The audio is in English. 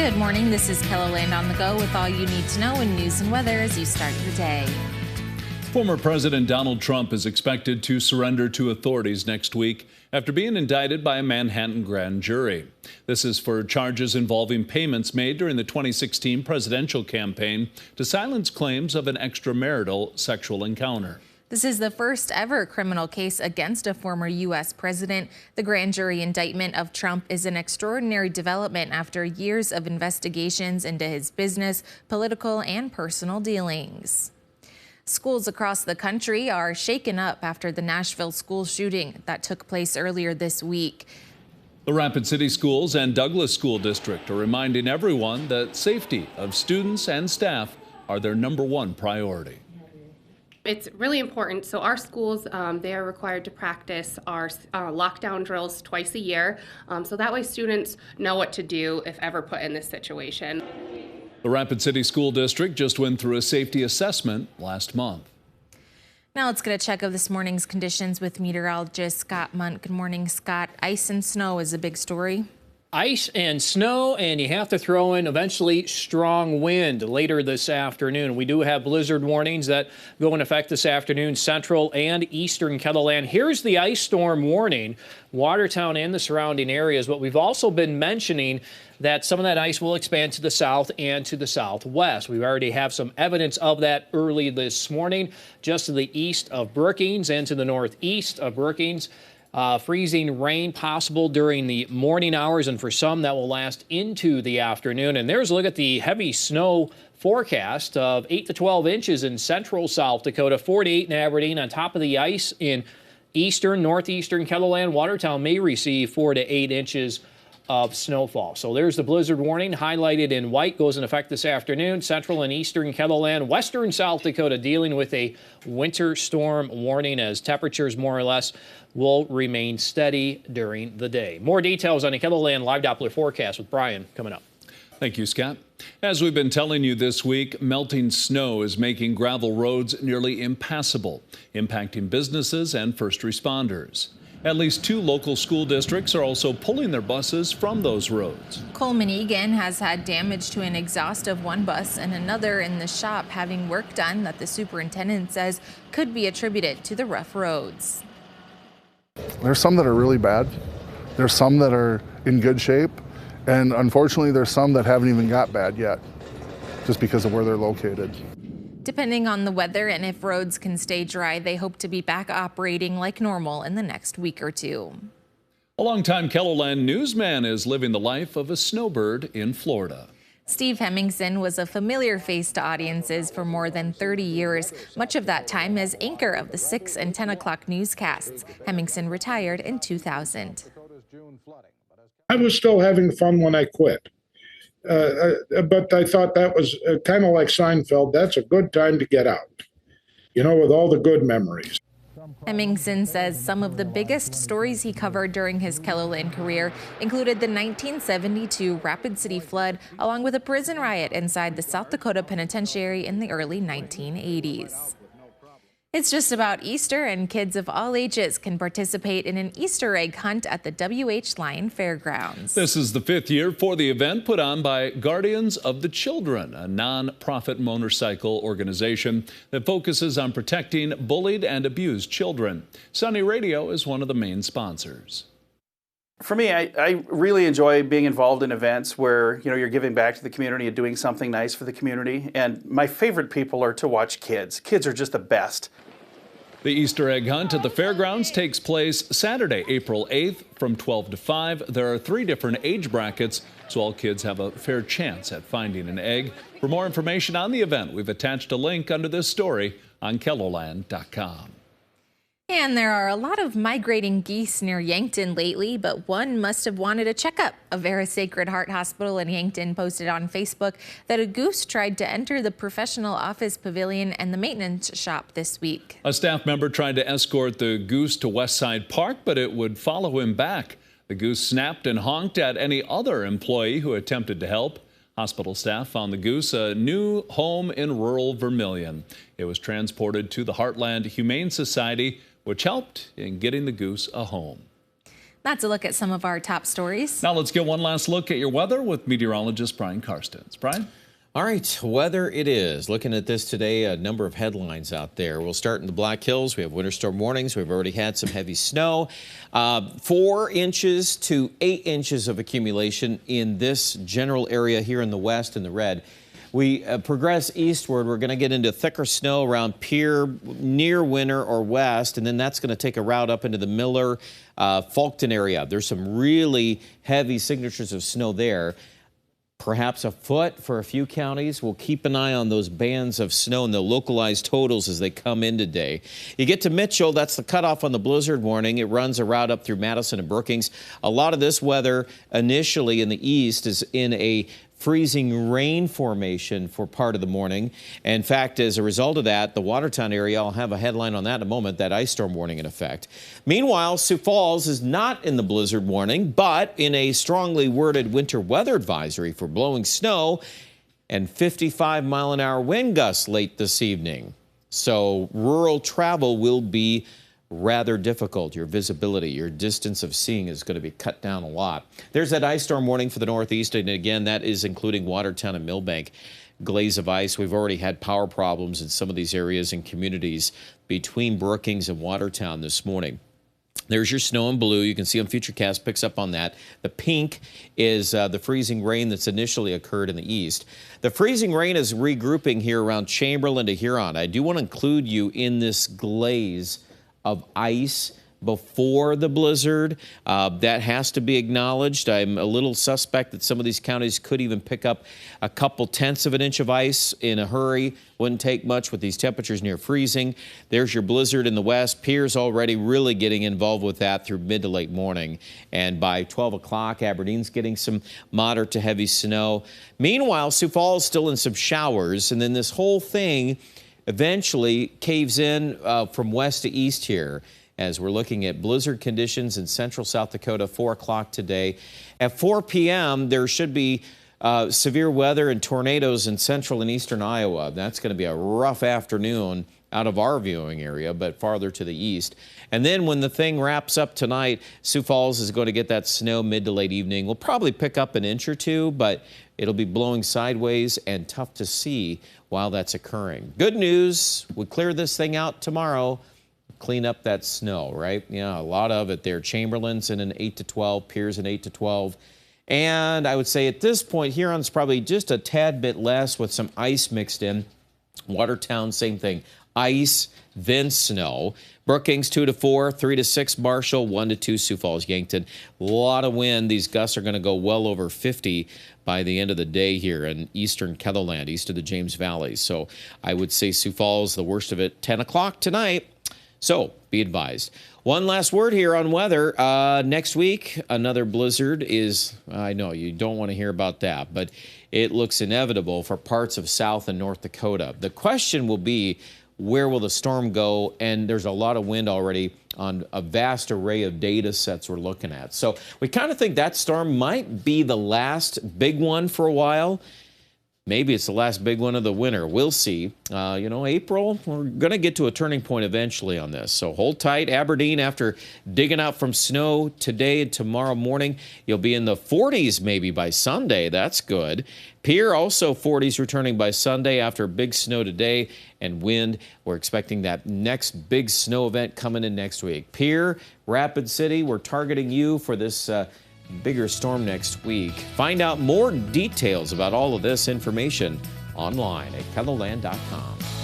Good morning. This is KELOLAND on the go with all you need to know in news and weather as you start your day. Former President Donald Trump is expected to surrender to authorities next week after being indicted by a Manhattan grand jury. This is for charges involving payments made during the 2016 presidential campaign to silence claims of an extramarital sexual encounter. This is the first ever criminal case against a former U.S. president. The grand jury indictment of Trump is an extraordinary development after years of investigations into his business, political, and personal dealings. Schools across the country are shaken up after the Nashville school shooting that took place earlier this week. The Rapid City Schools and Douglas School District are reminding everyone that safety of students and staff are their #1 priority. It's really important. So our schools, they are required to practice our lockdown drills twice a year. So that way students know what to do if ever put in this situation. The Rapid City School District just went through a safety assessment last month. Now let's get a check of this morning's conditions with meteorologist Scott Munt. Good morning, Scott. Ice and snow is a big story. Ice and snow, and you have to throw in eventually strong wind later this afternoon. We do have blizzard warnings that go in effect this afternoon, central and eastern KELOLAND. Here's the ice storm warning, Watertown and the surrounding areas, but we've also been mentioning that some of that ice will expand to the south and to the southwest. We already have some evidence of that early this morning, just to the east of Brookings and to the northeast of Brookings. Freezing rain possible during the morning hours, and for some that will last into the afternoon. And there's a look at the heavy snow forecast of 8 to 12 inches in central South Dakota, 48 in Aberdeen. On top of the ice in eastern, northeastern KELOLAND, Watertown may receive 4 to 8 inches of snowfall. So there's the blizzard warning highlighted in white, goes in effect this afternoon. Central and eastern KELOLAND, western South Dakota dealing with a winter storm warning as temperatures more or less will remain steady during the day. More details on the KELOLAND live Doppler forecast with Brian coming up. Thank you, Scott. As we've been telling you this week, melting snow is making gravel roads nearly impassable, impacting businesses and first responders. At least 2 local school districts are also pulling their buses from those roads. Coleman Egan has had damage to an exhaust of one bus and another in the shop having work done that the superintendent says could be attributed to the rough roads. There's some that are really bad. There's some that are in good shape. And unfortunately, there's some that haven't even got bad yet, just because of where they're located. Depending on the weather and if roads can stay dry, they hope to be back operating like normal in the next week or 2. A longtime KELOLAND newsman is living the life of a snowbird in Florida. Steve Hemmingson was a familiar face to audiences for more than 30 years, much of that time as anchor of the 6 and 10 o'clock newscasts. Hemmingson retired in 2000. I was still having fun when I quit. But I thought that was kind of like Seinfeld. That's a good time to get out, with all the good memories. Hemmingson says some of the biggest stories he covered during his KELOLAND career included the 1972 Rapid City flood, along with a prison riot inside the South Dakota Penitentiary in the early 1980s. It's just about Easter, and kids of all ages can participate in an Easter egg hunt at the W.H. Lyon Fairgrounds. This is the 5th year for the event put on by Guardians of the Children, a non-profit motorcycle organization that focuses on protecting bullied and abused children. Sunny Radio is one of the main sponsors. For me, I really enjoy being involved in events where, you're giving back to the community and doing something nice for the community. And my favorite people are to watch kids. Kids are just the best. The Easter egg hunt at the fairgrounds takes place Saturday, April 8th from 12 to 5. There are 3 different age brackets, so all kids have a fair chance at finding an egg. For more information on the event, we've attached a link under this story on KELOLAND.com. And there are a lot of migrating geese near Yankton lately, but one must have wanted a checkup. A Vera Sacred Heart Hospital in Yankton posted on Facebook that a goose tried to enter the professional office pavilion and the maintenance shop this week. A staff member tried to escort the goose to Westside Park, but it would follow him back. The goose snapped and honked at any other employee who attempted to help. Hospital staff found the goose a new home in rural Vermilion. It was transported to the Heartland Humane Society, which helped in getting the goose a home. That's a look at some of our top stories. Now let's get one last look at your weather with meteorologist Brian Karstens. Brian? All right, weather it is. Looking at this today, a number of headlines out there. We'll start in the Black Hills. We have winter storm warnings. We've already had some heavy snow. 4 inches to 8 inches of accumulation in this general area here in the west in the red. We progress eastward. We're going to get into thicker snow around Pierre, near Winter or west, and then that's going to take a route up into the Miller, Fulton area. There's some really heavy signatures of snow there. Perhaps a foot for a few counties. We'll keep an eye on those bands of snow and the localized totals as they come in today. You get to Mitchell, that's the cutoff on the blizzard warning. It runs a route up through Madison and Brookings. A lot of this weather initially in the east is in a freezing rain formation for part of the morning. In fact, as a result of that, the Watertown area, I'll have a headline on that in a moment, that ice storm warning in effect. Meanwhile, Sioux Falls is not in the blizzard warning, but in a strongly worded winter weather advisory for blowing snow and 55-mile-an-hour wind gusts late this evening. So rural travel will be rather difficult. Your visibility, your distance of seeing is going to be cut down a lot. There's that ice storm warning for the Northeast, and again, that is including Watertown and Millbank. Glaze of ice. We've already had power problems in some of these areas and communities between Brookings and Watertown this morning. There's your snow in blue. You can see on Futurecast picks up on that. The pink is the freezing rain that's initially occurred in the east. The freezing rain is regrouping here around Chamberlain to Huron. I do want to include you in this glaze of ice before the blizzard. That has to be acknowledged. I'm a little suspect that some of these counties could even pick up a couple tenths of an inch of ice in a hurry. Wouldn't take much with these temperatures near freezing. There's your blizzard in the west. Pierre's already really getting involved with that through mid to late morning. And by 12 o'clock, Aberdeen's getting some moderate to heavy snow. Meanwhile, Sioux Falls still in some showers. And then this whole thing eventually caves in from west to east here as we're looking at blizzard conditions in central South Dakota, 4 o'clock today. At 4 p.m., there should be severe weather and tornadoes in central and eastern Iowa. That's going to be a rough afternoon out of our viewing area, but farther to the east. And then when the thing wraps up tonight, Sioux Falls is going to get that snow mid to late evening. We'll probably pick up an inch or two, but it'll be blowing sideways and tough to see while that's occurring. Good news, we clear this thing out tomorrow, clean up that snow, right? Yeah, a lot of it there. Chamberlain's in an 8 to 12, Pierre's an 8 to 12. And I would say at this point, Huron's probably just a tad bit less with some ice mixed in. Watertown, same thing. Ice, then snow. Brookings 2 to 4, 3 to 6 Marshall, 1 to 2 Sioux Falls Yankton. A lot of wind. These gusts are going to go well over 50 by the end of the day here in eastern Ketherland, east of the James Valley. So I would say Sioux Falls, the worst of it, 10 o'clock tonight. So be advised. One last word here on weather. Next week, another blizzard is, I know you don't want to hear about that, but it looks inevitable for parts of South and North Dakota. The question will be, where will the storm go? And there's a lot of wind already on a vast array of data sets we're looking at. So we kind of think that storm might be the last big one for a while. Maybe it's the last big one of the winter. We'll see. April, we're going to get to a turning point eventually on this. So hold tight. Aberdeen, after digging out from snow today and tomorrow morning, you'll be in the 40s maybe by Sunday. That's good. Pierre, also 40s returning by Sunday after big snow today and wind. We're expecting that next big snow event coming in next week. Pierre, Rapid City, we're targeting you for this bigger storm next week. Find out more details about all of this information online at KELOLAND.com.